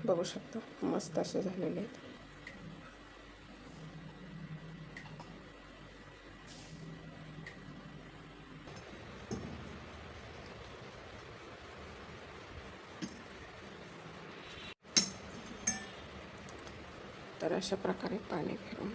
बघू शकता मस्त असे झालेले आहेत. तर अशा प्रकारे पाणी फिरवून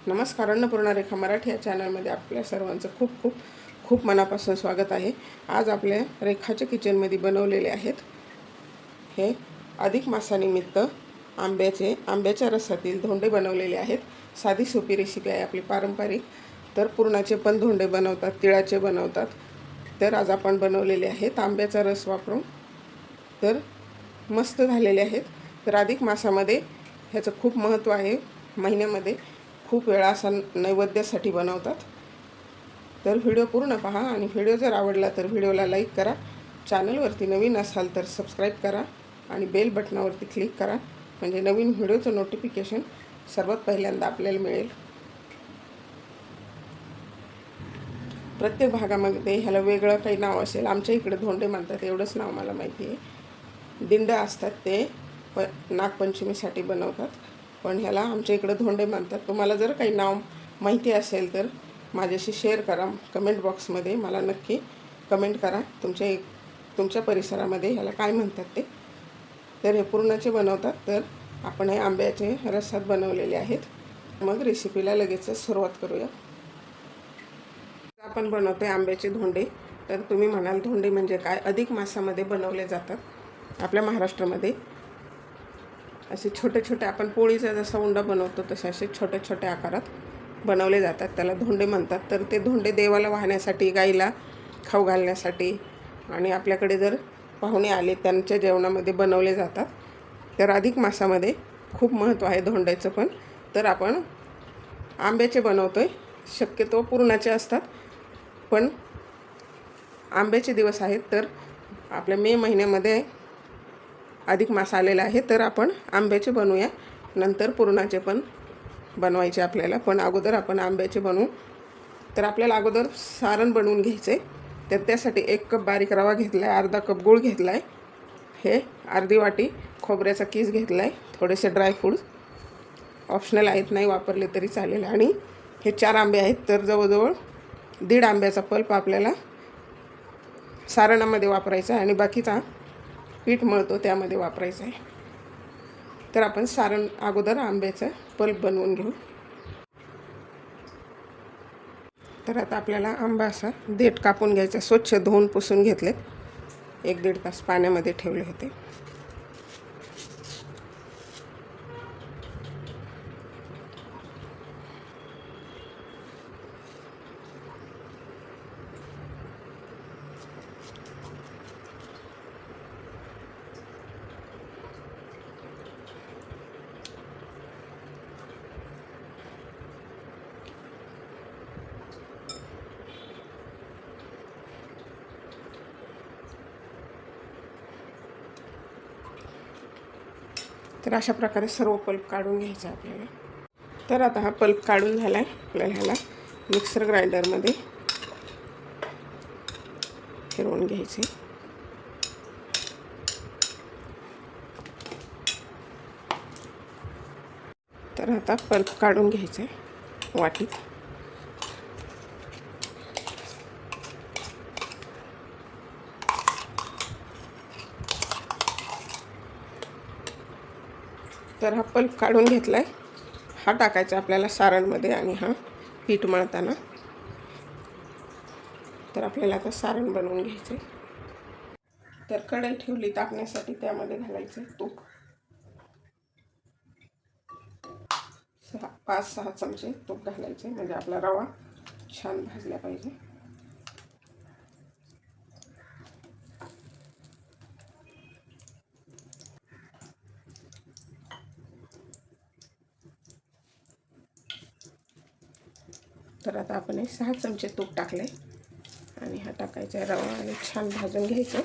नमस्कार. अन्नपूर्णा रेखा मराठी या चॅनलमध्ये आपल्या सर्वांचं खूप खूप खूप मनापासून स्वागत आहे. आज आपल्या रेखाच्या किचनमध्ये बनवलेले आहेत हे अधिक मासानिमित्त आंब्याच्या रसातील धोंडे बनवलेले आहेत. साधी सोपी रेसिपी आहे आपली पारंपरिक. तर पुरणाचे पण धोंडे बनवतात, तिळाचे बनवतात. तर आज आपण बनवलेले आहेत आंब्याचा रस वापरून. तर मस्त झालेले आहेत. तर अधिक मासामध्ये ह्याचं खूप महत्त्व आहे. महिन्यामध्ये खूप वेळा असा नैवेद्यासाठी बनवतात. तर व्हिडिओ पूर्ण पहा आणि व्हिडिओ जर आवडला तर व्हिडिओला लाईक करा. चॅनलवरती नवीन असाल तर सबस्क्राईब करा आणि बेल बटनावरती क्लिक करा, म्हणजे नवीन व्हिडिओचं नोटिफिकेशन सर्वात पहिल्यांदा आपल्याला मिळेल. प्रत्येक भागामध्ये ह्याला वेगळं काही नाव असेल. आमच्या इकडे धोंडे म्हणतात एवढंच नाव मला माहिती आहे. दिंड्या असतात ते नागपंचमीसाठी बनवतात, पण ह्याला आमच्या इकडे धोंडे म्हणतात. तुम्हाला जर काही नाव माहिती असेल तर माझ्याशी शेअर करा कमेंट बॉक्समध्ये. मला नक्की कमेंट करा तुमच्या परिसरामध्ये ह्याला काय म्हणतात ते. तर हे पुरणाचे बनवतात. तर आपण हे आंब्याचे रसात बनवलेले आहेत. मग रेसिपीला लगेच सुरुवात करूया. आपण बनवतोय आंब्याचे धोंडे. तर तुम्ही म्हणाल धोंडे म्हणजे काय? अधिक मासामध्ये बनवले जातात आपल्या महाराष्ट्रामध्ये. असे छोटे छोटे आपण पोळीचा जसा उंडा बनवतो तसे असे छोट्या छोट्या आकारात बनवले जातात. त्याला धोंडे म्हणतात. तर ते धोंडे देवाला वाहण्यासाठी, गाईला खाऊ घालण्यासाठी आणि आपल्याकडे जर पाहुणे आले त्यांच्या जेवणामध्ये बनवले जातात. तर अधिक मासामध्ये खूप महत्त्व आहे धोंड्याचं पण. तर आपण आंब्याचे बनवतोय. शक्यतो पुरणाचे असतात, पण आंब्याचे दिवस आहेत. तर आपल्या मे महिन्यामध्ये अधिक मास आलेला आहे. तर आपण आंब्याचे बनवूया. नंतर पुरणाचे पण बनवायचे आपल्याला, पण अगोदर आपण आंब्याचे बनवू. तर आपल्याला अगोदर सारण बनवून घ्यायचं आहे. तर त्यासाठी 1 कप बारीक रवा घेतला आहे, अर्धा कप गूळ घेतला आहे, हे अर्धी वाटी खोबऱ्याचा कीस घेतला आहे, थोडेसे ड्रायफ्रूट्स ऑप्शनल आहेत, नाही वापरले तरी चालेल. आणि हे 4 आंबे आहेत. तर जवळजवळ 1.5 आंब्याचा पल्प आपल्याला सारणामध्ये वापरायचा आहे आणि बाकीचा पीठ मळतो त्यामध्ये वापरायचं आहे. तर आपण सारण अगोदर आंब्याचं पल्प बनवून घेऊ. तर आता आपल्याला आंबा असा देठ कापून घ्यायचा. स्वच्छ धुवून पुसून घेतले. 1-1.5 तास पाण्यामध्ये ठेवले होते. तर अशा प्रकारे सर्व पल्प काढून घ्यायचा आपल्याला. तर आता हा पल्प काढून झाला आहे. आपल्याला ह्याला मिक्सर ग्राइंडरमध्ये फिरवून घ्यायचे. तर आता पल्प काढून घ्यायचं आहे वाटीत. तर हा पल्प काढून घेतला आहे. हा टाकायचा आपल्याला सारणमध्ये आणि हा पीठ मळताना. तर आपल्याला आता सारण बनवून घ्यायचं आहे. तर कढई ठेवली तापण्यासाठी, त्यामध्ये घालायचं तूप. 5-6 चमचे तूप घालायचे, म्हणजे आपला रवा छान भाजला पाहिजे. तर आता आपण 6 चमचे तूप टाकले आणि हा टाकायचा आहे रवा आणि छान भाजून घ्यायचं.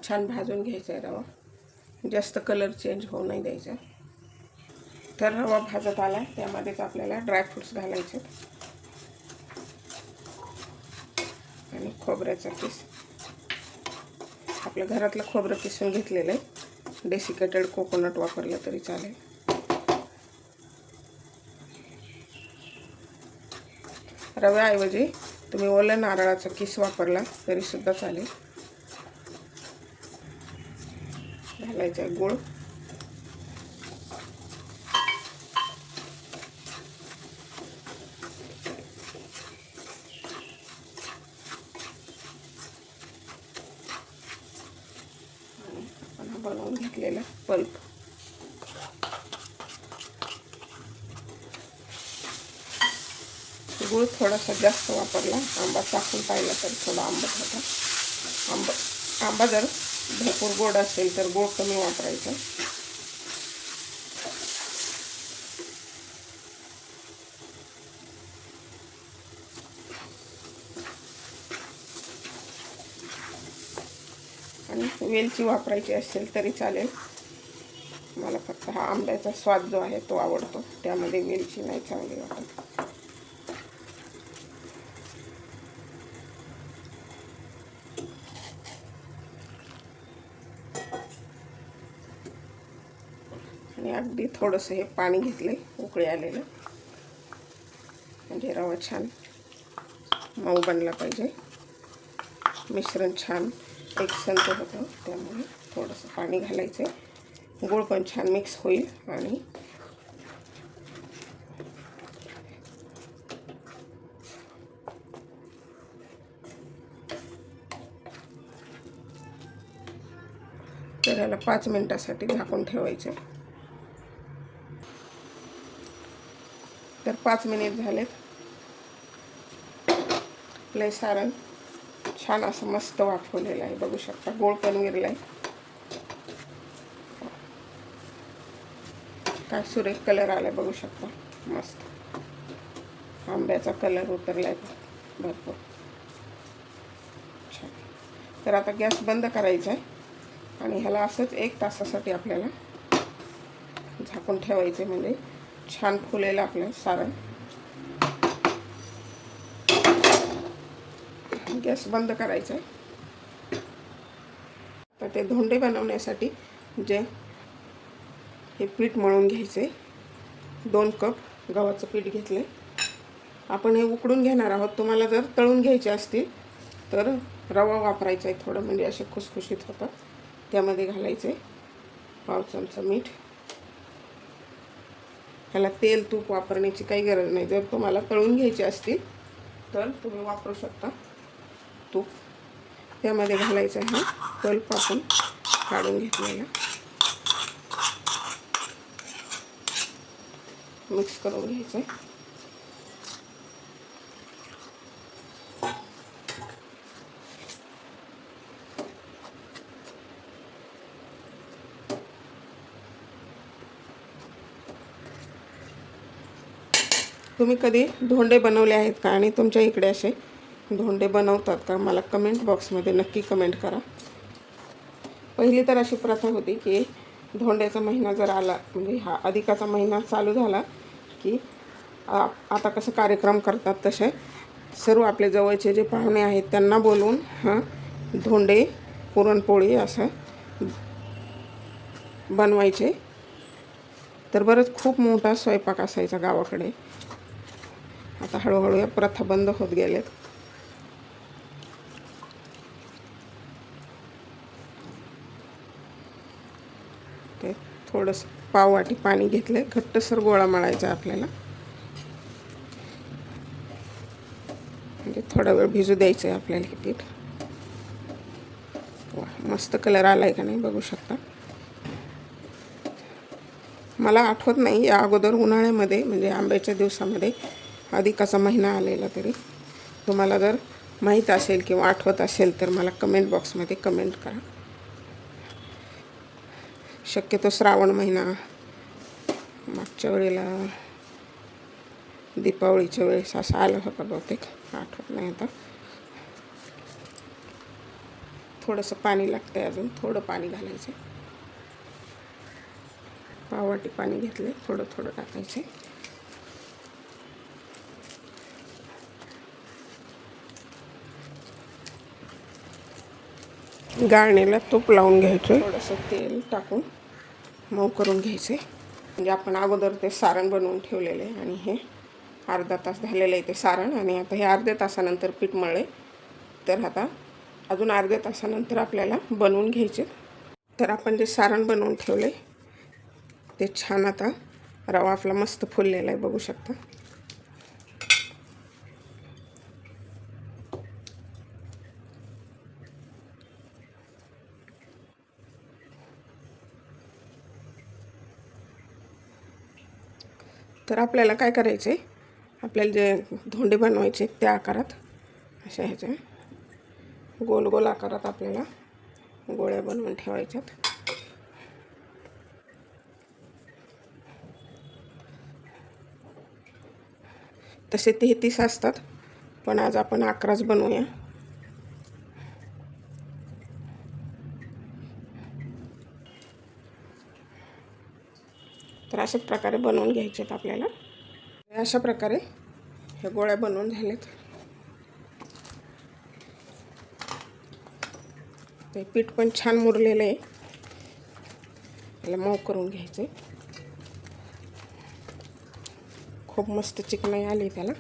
छान भाजून घ्यायचा आहे रवा, जास्त कलर चेंज होऊ नाही द्यायचा. तर रवा भाजत आला, त्यामध्येच आपल्याला ड्रायफ्रूट्स घालायचे आणि खोबऱ्याचा किस. आपल्या घरातलं खोबरं किसून घेतलेलं आहे, डेसिकेटेड कोकोनट वापरलं तरी चालेल. रव्याऐवजी तुम्ही ओल्या नारळाचा किस वापरला तरी सुद्धा चालेल. घालायचा गूळ, आपण बनवून घेतलेला पल्प. गूळ थोडासा जास्त वापरला, आंबा चाखून पाहिला तर थोडा आंबट होता. आंबा जर भरपूर गोड असेल तर गूळ कमी वापरायचा. आणि वेलची वापरायची असेल तरी चालेल. मला फक्त हा आंब्याचा स्वाद जो आहे तो आवडतो, त्यामध्ये वेलची नाही चांगली वाटत. आणि अगदी थोडंसं हे पाणी घेतले उकळी आलेलं, म्हणजे रवा छान मऊ बनला पाहिजे. मिश्रण छान एकसंध होतं, त्यामुळे थोडंसं पाणी घालायचं. गूळ पण छान मिक्स होईल. आणि तर याला 5 मिनिटासाठी झाकून ठेवायचं. तर 5 मिनिट झालेत. आपलं सारण छान असं मस्त वाफवलेलं आहे, बघू शकता. गोळ पण विरला आहे, काय सुरेख कलर आलाय बघू शकता. मस्त आंब्याचा कलर उतरलाय भरपूर छान. तर आता गॅस बंद करायचा आहे आणि ह्याला असंच 1 तासासाठी आपल्याला झाकून ठेवायचे, म्हणजे छान फुलेलं आपलं सारण. गॅस बंद करायचा आहे. तर ते धोंडे बनवण्यासाठी जे हे पीठ मळून घ्यायचे. 2 कप गव्हाचं पीठ घेतले. आपण हे उकडून घेणार आहोत. तुम्हाला जर तळून घ्यायचे असतील तर रवा वापरायचा आहे थोडं, म्हणजे असे खुसखुशीत होतात. त्यामध्ये घालायचे 1 चमचा मीठ. ह्याला तेल तूप वापरण्याची काही गरज नाही. जर तुम्हाला तळून घ्यायचे असतील तर तुम्ही वापरू शकता तूप. त्यामध्ये घालायचं आहे पल्प आपण काढून घेतलेला, मिक्स करून घ्यायचं आहे. तुम्ही कधी धोंडे बनवले आहेत का, आणि तुमच्या इकडे असे धोंडे बनवतात का, मला कमेंट बॉक्समध्ये नक्की कमेंट करा. पहिली तर अशी प्रथा होती की धोंड्याचा महिना जर आला, म्हणजे हा अधिकाचा महिना चालू झाला की आता कसं कार्यक्रम करतात तसे सर्व आपले जवळचे जे पाहुणे आहेत त्यांना बोलवून धोंडे, पुरणपोळी असं बनवायचे. तर बरंच खूप मोठा स्वयंपाक असायचा गावाकडे. आता हळूहळू या प्रथा बंद होत गेल्यात. ते थोडंसं पाववाटी पाणी घेतलं, घट्टसर गोळा मळायचा आपल्याला, म्हणजे थोडा वेळ भिजू द्यायचं आहे आपल्याला हे पीठ. वा, मस्त कलर आलाय का नाही बघू शकता. मला आठवत नाही या अगोदर उन्हाळ्यामध्ये, म्हणजे आंब्याच्या दिवसामध्ये अधिकाचा महिना आलेला, तरी तुम्हाला जर माहीत असेल किंवा आठवत असेल तर मला कमेंट बॉक्समध्ये कमेंट करा. शक्यतो श्रावण महिना, मागच्या वेळेला दीपावळीच्या वेळेस असं आलं होतं बहुतेक, आठवत नाही आता. थोडंसं पाणी लागतं आहे, अजून थोडं पाणी घालायचं. पाववाटी पाणी घेतले, थोडं थोडं टाकायचे. गाळणीला तूप लावून घ्यायचं. थोडंसं तेल टाकून मऊ करून घ्यायचे. म्हणजे आपण अगोदर ते सारण बनवून ठेवलेले आणि हे अर्धा तास झालेलं आहे ते सारण. आणि आता हे अर्ध्या तासानंतर पीठ मळले, तर आता अजून अर्ध्या तासानंतर आपल्याला बनवून घ्यायचे. तर आपण जे सारण बनवून ठेवले ते छान आता रवा आपला मस्त फुललेला आहे, बघू शकता. तर आपल्याला काय करायचं आहे, आपल्याला जे धोंडे बनवायचे त्या आकारात अशा ह्याच्या गोल गोल आकारात आपल्याला गोळ्या बनवून ठेवायच्यात. तसे 33 असतात, पण आज आपण 11च बनवूया. तर अशाच प्रकारे बनवून घ्यायचे आपल्याला. अशा प्रकारे हे गोळ्या बनवून झालेत. ते पीठ पण छान मुरलेलं आहे, त्याला मऊ करून घ्यायचे. खूप मस्त चिकनाई आली त्याला.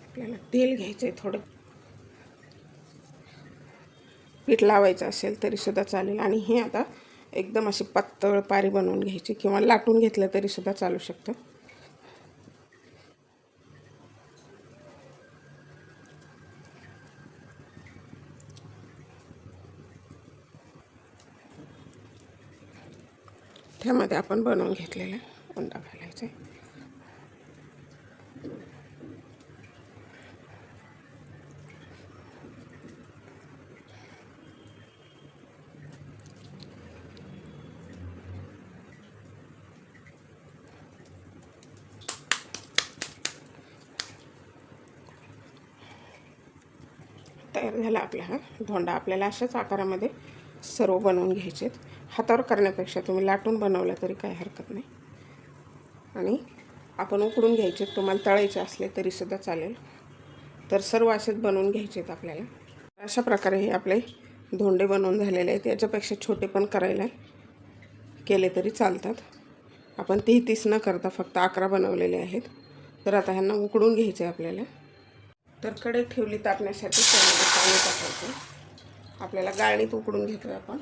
आपल्याला तेल घ्यायचं आहे, थोडं पीठ लावायचं असेल तरीसुद्धा चालेल. आणि हे आता एकदम अशी पातळ पारी बनवून घ्यायची, किंवा लाटून घेतलं तरीसुद्धा चालू शकतं. त्यामध्ये आपण बनवून घेतलेला उंडा घालायचा आहे. तयार झाला आपला हा धोंडा. आपल्याला अशाच आकारामध्ये सर्व बनवून घ्यायचे. हातावर करण्यापेक्षा तुम्ही लाटून बनवला तरी काही हरकत नाही. आणि आपण उकडून घ्यायचे, तुम्हाला तळायचे असले तरीसुद्धा चालेल. तर सर्व असेच बनवून घ्यायचे आहेत आपल्याला. अशा प्रकारे हे आपले धोंडे बनवून झालेले आहेत. याच्यापेक्षा छोटे पण करायला केले तरी चालतात. आपण 33 न करता फक्त 11 बनवलेले आहेत. तर आता ह्यांना उकडून घ्यायचे आहे आपल्याला. तर कढई ठेवली तापण्यासाठी, त्यामध्ये पाणी टाकायचं. आपल्याला गाळणीत उकडून घेतो आपण.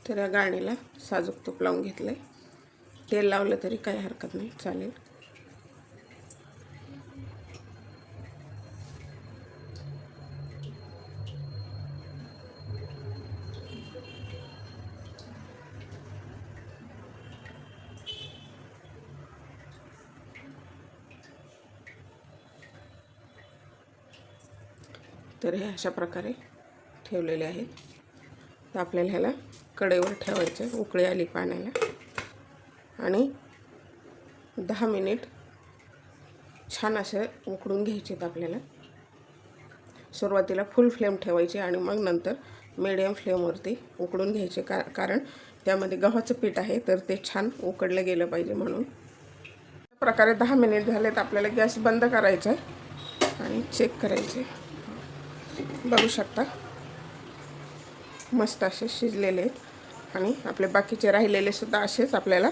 तर या गाळणीला साजूक तूप लावून घेतलं आहे. तेल लावलं तरी काही हरकत नाही, चालेल. तर हे अशा प्रकारे ठेवलेले आहेत. तर आपल्याला ह्याला कढईवर ठेवायचं, उकळी आली पाण्याला, आणि 10 मिनिट छान असे उकडून घ्यायचे आहेत आपल्याला. सुरुवातीला फुल फ्लेम ठेवायची आणि मग नंतर मीडियम फ्लेमवरती उकडून घ्यायचे. कारण त्यामध्ये गव्हाचं पीठ आहे, तर ते छान उकडलं गेलं पाहिजे म्हणून. अशा प्रकारे 10 मिनिट झालेत. आपल्याला गॅस बंद करायचा आहे आणि चेक करायचे. बघू शकता मस्त असे शिजलेले आहेत. आणि आपले बाकीचे राहिलेले सुद्धा असेच आपल्याला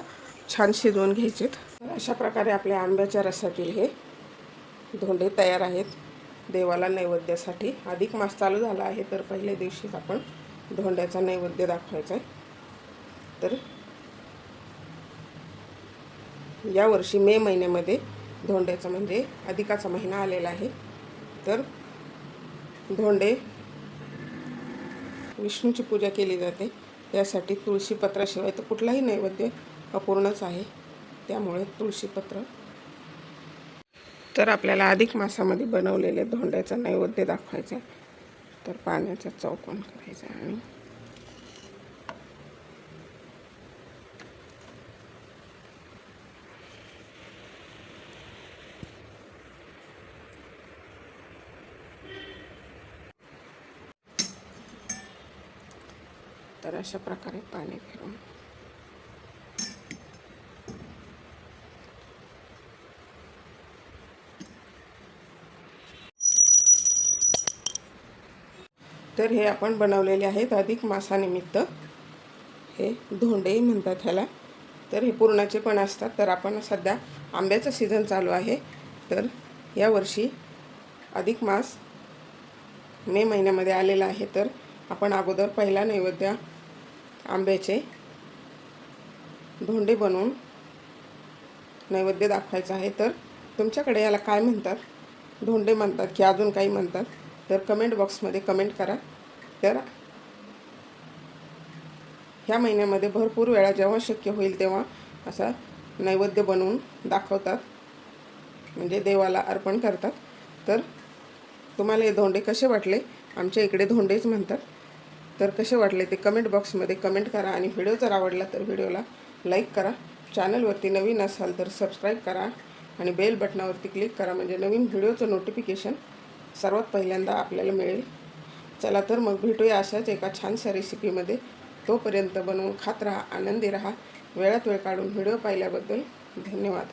छान शिजवून घ्यायचे. तर अशा प्रकारे आपल्या आंब्याच्या रसातील हे धोंडे तयार आहेत देवाला नैवेद्यासाठी. अधिक मास चालू झाला आहे तर पहिल्या दिवशीच आपण धोंड्याचा नैवेद्य दाखवायचा आहे. तर यावर्षी मे महिन्यामध्ये धोंड्याचा म्हणजे अधिकाचा महिना आलेला आहे. तर धोंडे विष्णूची पूजा केली जाते, यासाठी तुळशीपत्राशिवाय तर कुठलाही नैवेद्य अपूर्णच आहे, त्यामुळे तुळशीपत्र. तर आपल्याला अधिक मासामध्ये बनवलेले धोंड्याचा नैवेद्य दाखवायचा. तर पाण्याचा चौकोन करायचा आणि तर अशा प्रकारे पाणी फिरवून तर हे आपण बनवलेले आहेत अधिक मासानिमित्त. हे धोंडे म्हणतात ह्याला. तर हे पुरणाचे पण असतात. तर आपण सध्या आंब्याचा सीझन चालू आहे, तर यावर्षी अधिक मास मे महिन्यामध्ये आलेला आहे. तर आपण अगोदर पहिला नैवेद्य आंब्याचे धोंडे बनवून नैवेद्य दाखवायचा आहे. तर तुमच्याकडे याला काय म्हणतात, धोंडे म्हणतात की अजून काही म्हणतात, तर कमेंट बॉक्समध्ये कमेंट करा. तर ह्या महिन्यामध्ये भरपूर वेळा जेव्हा शक्य होईल तेव्हा असा नैवेद्य बनवून दाखवतात, म्हणजे देवाला अर्पण करतात. तर तुम्हाला हे धोंडे कसे वाटले, आमच्या इकडे धोंडेच म्हणतात, तर कसे वाटले ते कमेंट बॉक्समध्ये कमेंट करा. आणि व्हिडिओ जर आवडला तर व्हिडिओला लाईक करा. चॅनलवरती नवीन असाल तर सबस्क्राईब करा आणि बेल बटनावरती क्लिक करा, म्हणजे नवीन व्हिडिओचं नोटिफिकेशन सर्वात पहिल्यांदा आपल्याला मिळेल. चला तर मग भेटूया अशाच एका छानशा रेसिपीमध्ये. तोपर्यंत बनवून खात राहा, आनंदी राहा. वेळात वेळ काढून व्हिडिओ पाहिल्याबद्दल धन्यवाद.